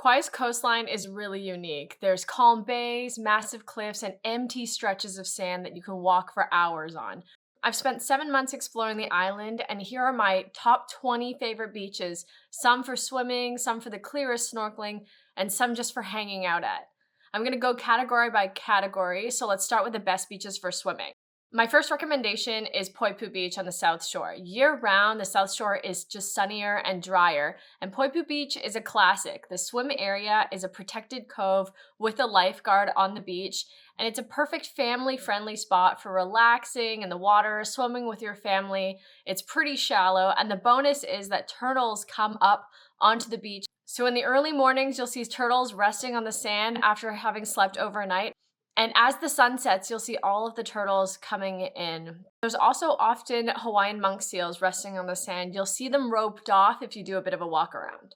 Kauai's coastline is really unique. There's calm bays, massive cliffs, and empty stretches of sand that you can walk for hours on. I've spent 7 months exploring the island, and here are my top 20 favorite beaches, some for swimming, some for the clearest snorkeling, and some just for hanging out at. I'm gonna go category by category, so let's start with the best beaches for swimming. My first recommendation is Poipu Beach on the South Shore. Year-round, the South Shore is just sunnier and drier, and Poipu Beach is a classic. The swim area is a protected cove with a lifeguard on the beach, and it's a perfect family-friendly spot for relaxing in the water, swimming with your family. It's pretty shallow, and the bonus is that turtles come up onto the beach. So in the early mornings, you'll see turtles resting on the sand after having slept overnight. And as the sun sets, you'll see all of the turtles coming in. There's also often Hawaiian monk seals resting on the sand. You'll see them roped off if you do a bit of a walk around.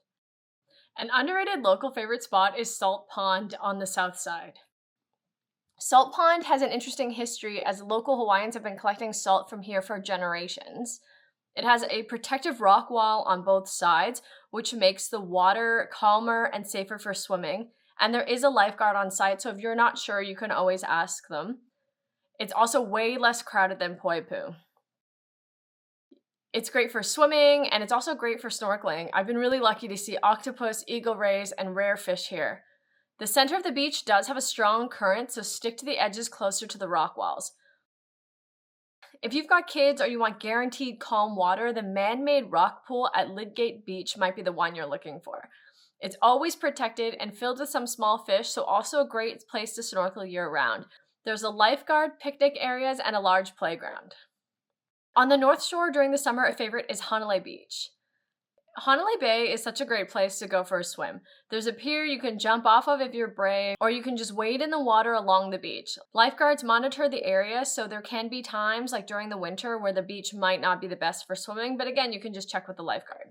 An underrated local favorite spot is Salt Pond on the south side. Salt Pond has an interesting history as local Hawaiians have been collecting salt from here for generations. It has a protective rock wall on both sides, which makes the water calmer and safer for swimming. And there is a lifeguard on site, so if you're not sure, you can always ask them. It's also way less crowded than Poipu. It's great for swimming, and it's also great for snorkeling. I've been really lucky to see octopus, eagle rays, and rare fish here. The center of the beach does have a strong current, so stick to the edges closer to the rock walls. If you've got kids or you want guaranteed calm water, the man-made rock pool at Lidgate Beach might be the one you're looking for. It's always protected and filled with some small fish, so also a great place to snorkel year-round. There's a lifeguard, picnic areas, and a large playground. On the North Shore during the summer, a favorite is Hanalei Beach. Hanalei Bay is such a great place to go for a swim. There's a pier you can jump off of if you're brave, or you can just wade in the water along the beach. Lifeguards monitor the area, so there can be times, like during the winter, where the beach might not be the best for swimming, but again, you can just check with the lifeguard.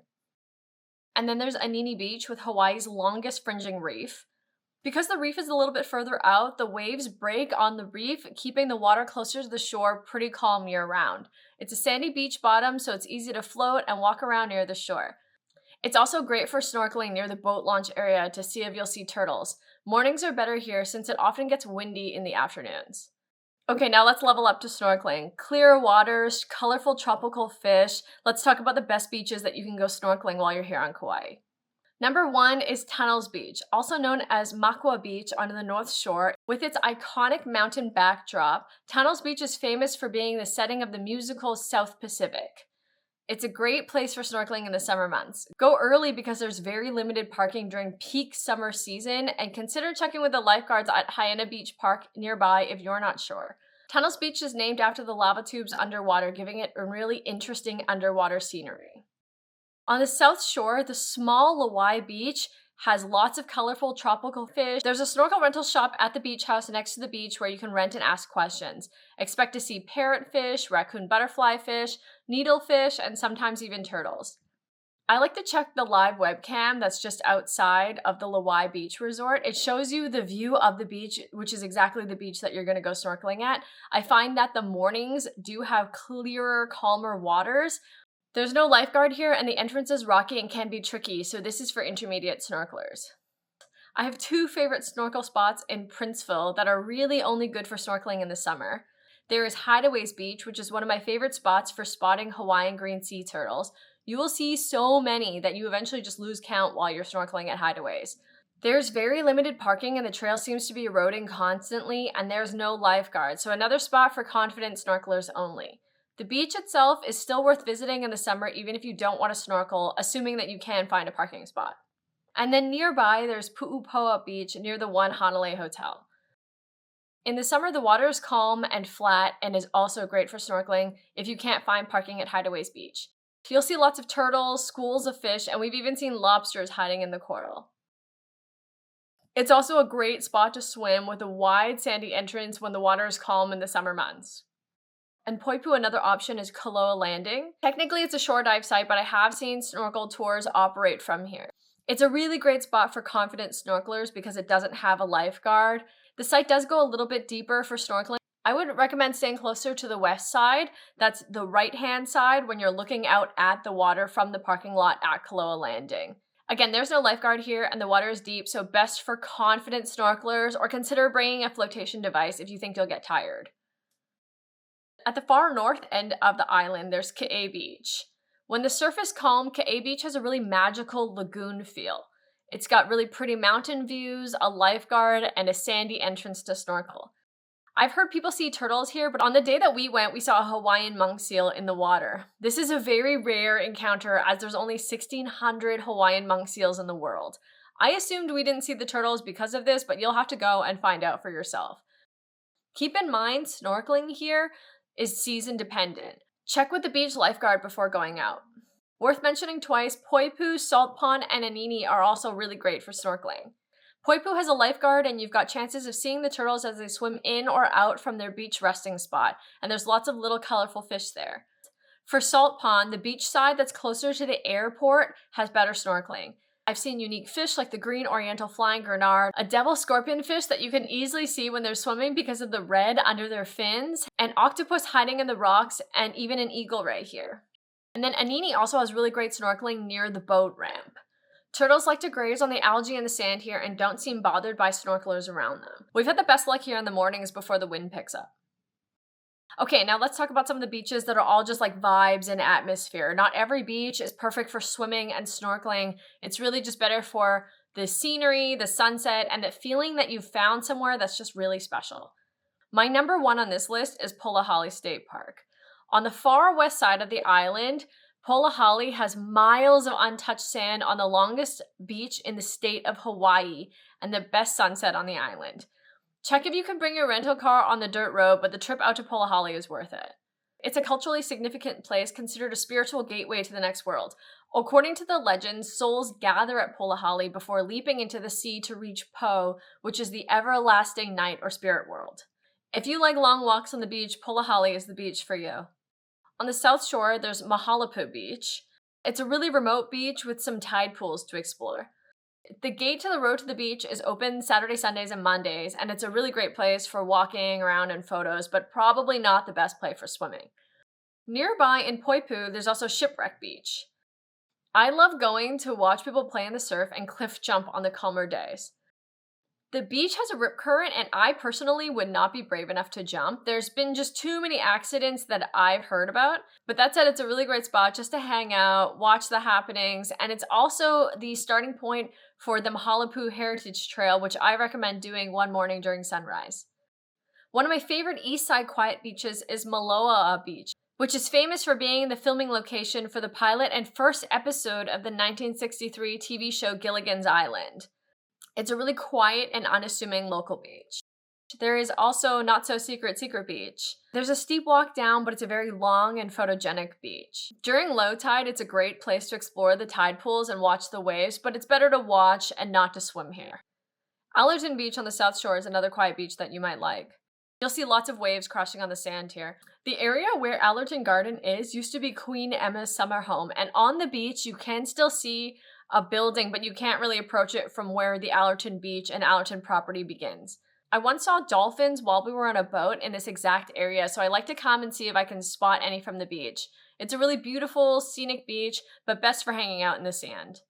And then there's Anini Beach with Hawaii's longest fringing reef. Because the reef is a little bit further out, the waves break on the reef, keeping the water closer to the shore pretty calm year-round. It's a sandy beach bottom, so it's easy to float and walk around near the shore. It's also great for snorkeling near the boat launch area to see if you'll see turtles. Mornings are better here since it often gets windy in the afternoons. Okay, now let's level up to snorkeling. Clear waters, colorful tropical fish. Let's talk about the best beaches that you can go snorkeling while you're here on Kauai. Number 1 is Tunnels Beach, also known as Makua Beach on the North Shore. With its iconic mountain backdrop, Tunnels Beach is famous for being the setting of the musical South Pacific. It's a great place for snorkeling in the summer months. Go early because there's very limited parking during peak summer season, and consider checking with the lifeguards at Hyena Beach Park nearby if you're not sure. Tunnels Beach is named after the lava tubes underwater, giving it a really interesting underwater scenery. On the South Shore, the small Lauai Beach has lots of colorful tropical fish. There's a snorkel rental shop at the beach house next to the beach where you can rent and ask questions. Expect to see parrotfish, raccoon butterfly fish, needlefish, and sometimes even turtles. I like to check the live webcam that's just outside of the Lauai Beach Resort. It shows you the view of the beach, which is exactly the beach that you're going to go snorkeling at. I find that the mornings do have clearer, calmer waters. There's no lifeguard here, and the entrance is rocky and can be tricky, so this is for intermediate snorkelers. I have 2 favorite snorkel spots in Princeville that are really only good for snorkeling in the summer. There is Hideaways Beach, which is one of my favorite spots for spotting Hawaiian green sea turtles. You will see so many that you eventually just lose count while you're snorkeling at Hideaways. There's very limited parking and the trail seems to be eroding constantly, and there's no lifeguard, so another spot for confident snorkelers only. The beach itself is still worth visiting in the summer even if you don't want to snorkel, assuming that you can find a parking spot. And then nearby, there's Pu'upoa Beach near the One Hanalei Hotel. In the summer, the water is calm and flat and is also great for snorkeling if you can't find parking at Hideaways Beach. You'll see lots of turtles, schools of fish, and we've even seen lobsters hiding in the coral. It's also a great spot to swim with a wide sandy entrance when the water is calm in the summer months. And Poipu, another option, is Koloa Landing. Technically, it's a shore dive site, but I have seen snorkel tours operate from here. It's a really great spot for confident snorkelers because it doesn't have a lifeguard. The site does go a little bit deeper for snorkeling. I would recommend staying closer to the west side. That's the right-hand side when you're looking out at the water from the parking lot at Koloa Landing. Again, there's no lifeguard here and the water is deep, so best for confident snorkelers, or consider bringing a flotation device if you think you'll get tired. At the far north end of the island, there's Kauai Beach. When the surf is calm, Kauai Beach has a really magical lagoon feel. It's got really pretty mountain views, a lifeguard, and a sandy entrance to snorkel. I've heard people see turtles here, but on the day that we went, we saw a Hawaiian monk seal in the water. This is a very rare encounter as there's only 1,600 Hawaiian monk seals in the world. I assumed we didn't see the turtles because of this, but you'll have to go and find out for yourself. Keep in mind, snorkeling here is season dependent. Check with the beach lifeguard before going out. Worth mentioning twice, Poipu, Salt Pond, and Anini are also really great for snorkeling. Poipu has a lifeguard and you've got chances of seeing the turtles as they swim in or out from their beach resting spot, and there's lots of little colorful fish there. For Salt Pond, the beach side that's closer to the airport has better snorkeling. I've seen unique fish like the green oriental flying gurnard, a devil scorpion fish that you can easily see when they're swimming because of the red under their fins, an octopus hiding in the rocks, and even an eagle ray here. And then Anini also has really great snorkeling near the boat ramp. Turtles like to graze on the algae and the sand here and don't seem bothered by snorkelers around them. We've had the best luck here in the mornings before the wind picks up. Okay, now let's talk about some of the beaches that are all just like vibes and atmosphere. Not every beach is perfect for swimming and snorkeling. It's really just better for the scenery, the sunset, and that feeling that you've found somewhere that's just really special. My number one on this list is Polihali State Park. On the far west side of the island, Polihali has miles of untouched sand on the longest beach in the state of Hawaii and the best sunset on the island. Check if you can bring your rental car on the dirt road, but the trip out to Polihali is worth it. It's a culturally significant place considered a spiritual gateway to the next world. According to the legends, souls gather at Polihali before leaping into the sea to reach Po, which is the everlasting night or spirit world. If you like long walks on the beach, Polihali is the beach for you. On the south shore, there's Mahalapu Beach. It's a really remote beach with some tide pools to explore. The gate to the road to the beach is open Saturday, Sundays, and Mondays, and it's a really great place for walking around and photos, but probably not the best place for swimming. Nearby in Poipu, there's also Shipwreck Beach. I love going to watch people play in the surf and cliff jump on the calmer days. The beach has a rip current, and I personally would not be brave enough to jump. There's been just too many accidents that I've heard about. But that said, it's a really great spot just to hang out, watch the happenings, and it's also the starting point for the Mahalapu Heritage Trail, which I recommend doing one morning during sunrise. One of my favorite east side quiet beaches is Maloa Beach, which is famous for being the filming location for the pilot and first episode of the 1963 TV show Gilligan's Island. It's a really quiet and unassuming local beach. There is also Not So Secret Beach. There's a steep walk down, but it's a very long and photogenic beach. During low tide, it's a great place to explore the tide pools and watch the waves, but it's better to watch and not to swim here. Allerton Beach on the south shore is another quiet beach that you might like. You'll see lots of waves crashing on the sand here. The area where Allerton Garden is used to be Queen Emma's summer home, and on the beach you can still see a building, but you can't really approach it from where the Allerton Beach and Allerton property begins. I once saw dolphins while we were on a boat in this exact area, so I like to come and see if I can spot any from the beach. It's a really beautiful, scenic beach, but best for hanging out in the sand.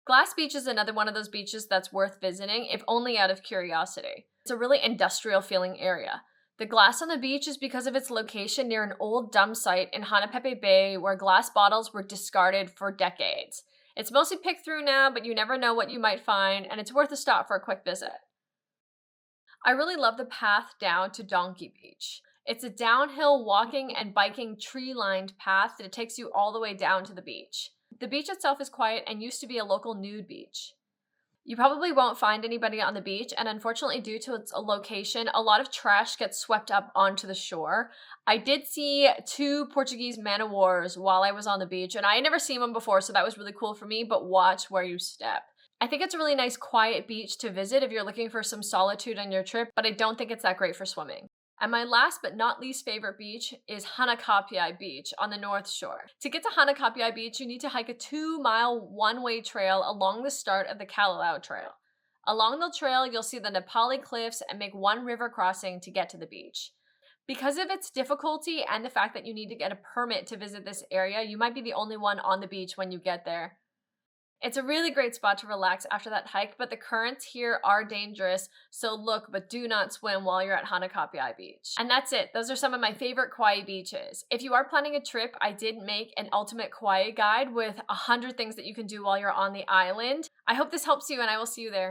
Glass Beach is another one of those beaches that's worth visiting, if only out of curiosity. It's a really industrial feeling area. The glass on the beach is because of its location near an old dump site in Hanapepe Bay where glass bottles were discarded for decades. It's mostly picked through now, but you never know what you might find, and it's worth a stop for a quick visit. I really love the path down to Donkey Beach. It's a downhill walking and biking tree-lined path that takes you all the way down to the beach. The beach itself is quiet and used to be a local nude beach. You probably won't find anybody on the beach, and unfortunately due to its location, a lot of trash gets swept up onto the shore. I did see 2 Portuguese man-o'-wars while I was on the beach, and I had never seen one before, so that was really cool for me, but watch where you step. I think it's a really nice quiet beach to visit if you're looking for some solitude on your trip, but I don't think it's that great for swimming. And my last but not least favorite beach is Hanakapiai Beach on the North Shore. To get to Hanakapiai Beach, you need to hike a 2-mile one-way trail along the start of the Kalalau Trail. Along the trail, you'll see the Nepali cliffs and make one river crossing to get to the beach. Because of its difficulty and the fact that you need to get a permit to visit this area, you might be the only one on the beach when you get there. It's a really great spot to relax after that hike, but the currents here are dangerous, so look but do not swim while you're at Hanakapiai Beach. And that's it. Those are some of my favorite Kauai beaches. If you are planning a trip, I did make an ultimate Kauai guide with 100 things that you can do while you're on the island. I hope this helps you, and I will see you there.